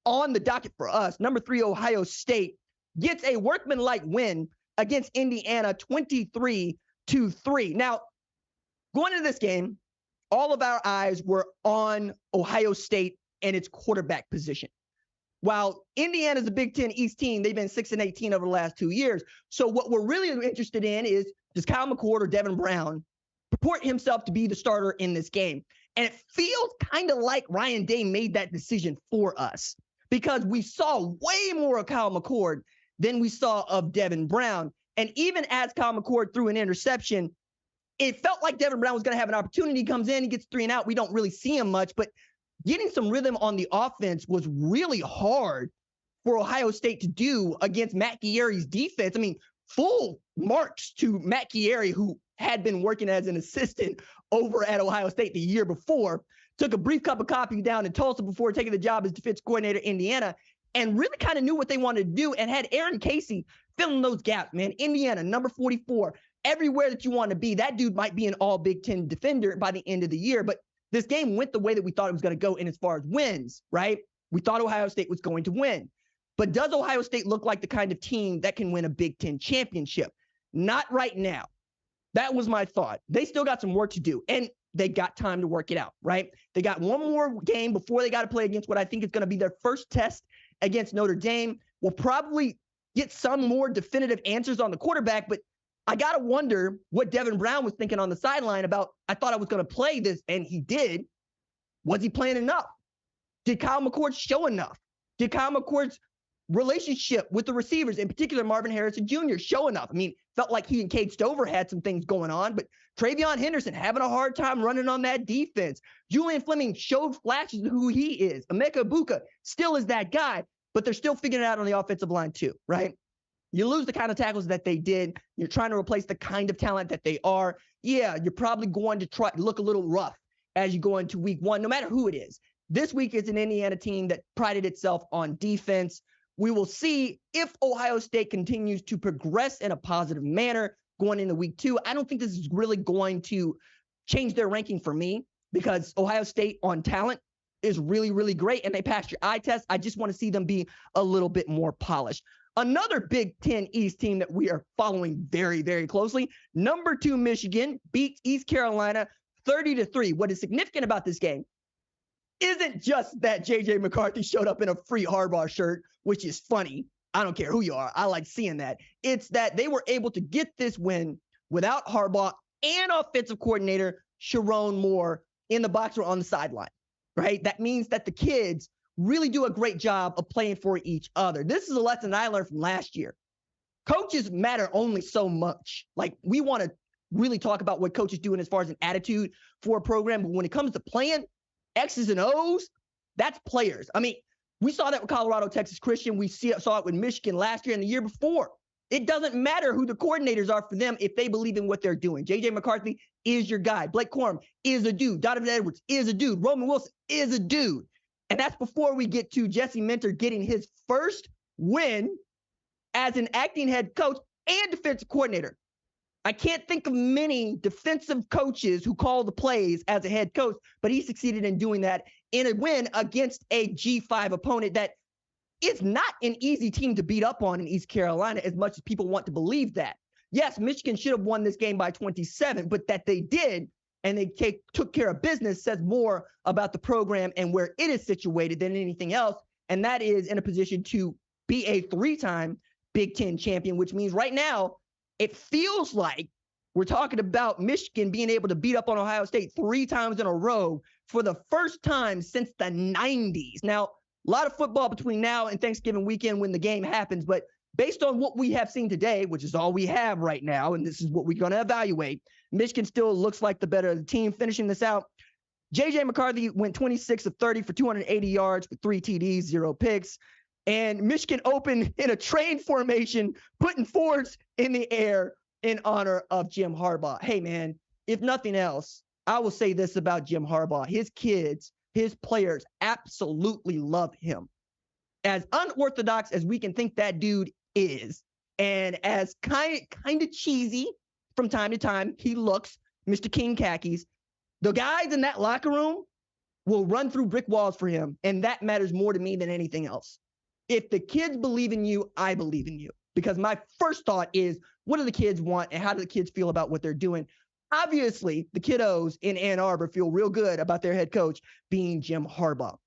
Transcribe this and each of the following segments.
on the docket for us, number 3 Ohio State gets a workmanlike win against Indiana 23-3. Now, going into this game, all of our eyes were on Ohio State and its quarterback position. While Indiana's a Big Ten East team, they've been 6-18 over the last 2 years. So what we're really interested in is, does Kyle McCord or Devin Brown purport himself to be the starter in this game? And it feels kind of like Ryan Day made that decision for us, because we saw way more of Kyle McCord than we saw of Devin Brown. And even as Kyle McCord threw an interception, it felt like Devin Brown was going to have an opportunity. He comes in, he gets 3 and out. We don't really see him much, but getting some rhythm on the offense was really hard for Ohio State to do against Matt Chieri's defense. I mean, full marks to Matt Chieri, who had been working as an assistant over at Ohio State the year before, took a brief cup of coffee down in Tulsa before taking the job as defense coordinator in Indiana, and really kind of knew what they wanted to do and had Aaron Casey filling those gaps, man. Indiana, number 44, everywhere that you want to be. That dude might be an all Big Ten defender by the end of the year, but this game went the way that we thought it was going to go in as far as wins, right? We thought Ohio State was going to win. But does Ohio State look like the kind of team that can win a Big Ten championship? Not right now. That was my thought. They still got some work to do, and they got time to work it out, right? They got one more game before they got to play against what I think is going to be their first test against Notre Dame. We'll probably get some more definitive answers on the quarterback, but I got to wonder what Devin Brown was thinking on the sideline about, I thought I was going to play this, and he did. Was he playing enough? Did Kyle McCord show enough? Did Kyle McCord's relationship with the receivers, in particular Marvin Harrison Jr., show enough? I mean, felt like he and Cade Stover had some things going on, but Travion Henderson having a hard time running on that defense. Julian Fleming showed flashes of who he is. Emeka Egbuka still is that guy, but they're still figuring it out on the offensive line too, right? You lose the kind of tackles that they did. You're trying to replace the kind of talent that they are. Yeah, you're probably going to try to look a little rough as you go into week 1, no matter who it is. This week is an Indiana team that prided itself on defense. We will see if Ohio State continues to progress in a positive manner going into week 2. I don't think this is really going to change their ranking for me, because Ohio State on talent is really, really great, and they passed your eye test. I just want to see them be a little bit more polished. Another Big Ten East team that we are following very, very closely, number 2 Michigan beats East Carolina 30-3. What is significant about this game isn't just that J.J. McCarthy showed up in a free Harbaugh shirt, which is funny. I don't care who you are. I like seeing that. It's that they were able to get this win without Harbaugh and offensive coordinator Sharon Moore in the box or on the sideline, right? That means that the kids really do a great job of playing for each other. This is a lesson I learned from last year. Coaches matter only so much. Like, we want to really talk about what coaches doing as far as an attitude for a program, but when it comes to playing X's and O's, that's players. I mean, we saw that with Colorado, Texas Christian. We saw it with Michigan last year and the year before. It doesn't matter who the coordinators are for them if they believe in what they're doing. J.J. McCarthy is your guy. Blake Corum is a dude. Donovan Edwards is a dude. Roman Wilson is a dude. And that's before we get to Jesse Minter getting his first win as an acting head coach and defensive coordinator. I can't think of many defensive coaches who call the plays as a head coach, but he succeeded in doing that in a win against a G5 opponent that is not an easy team to beat up on in East Carolina, as much as people want to believe that. Yes, Michigan should have won this game by 27, but that they did and they took care of business says more about the program and where it is situated than anything else. And that is in a position to be a 3-time Big Ten champion, which means right now it feels like we're talking about Michigan being able to beat up on Ohio State 3 times in a row for the first time since the 90s. Now, a lot of football between now and Thanksgiving weekend when the game happens, but based on what we have seen today, which is all we have right now, and this is what we're going to evaluate, Michigan still looks like the better of the team. Finishing this out, J.J. McCarthy went 26 of 30 for 280 yards with 3 TDs, 0 picks. And Michigan opened in a train formation, putting fours in the air in honor of Jim Harbaugh. Hey, man, if nothing else, I will say this about Jim Harbaugh. His kids, his players absolutely love him. As unorthodox as we can think that dude is, and as kind of cheesy from time to time he looks, Mr. King Khakis, the guys in that locker room will run through brick walls for him, and that matters more to me than anything else. If the kids believe in you, I believe in you. Because my first thought is, what do the kids want, and how do the kids feel about what they're doing? Obviously, the kiddos in Ann Arbor feel real good about their head coach being Jim Harbaugh.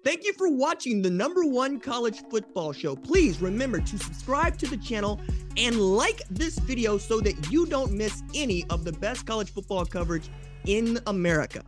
Thank you for watching the #1 college football show. Please remember to subscribe to the channel and like this video so that you don't miss any of the best college football coverage in America.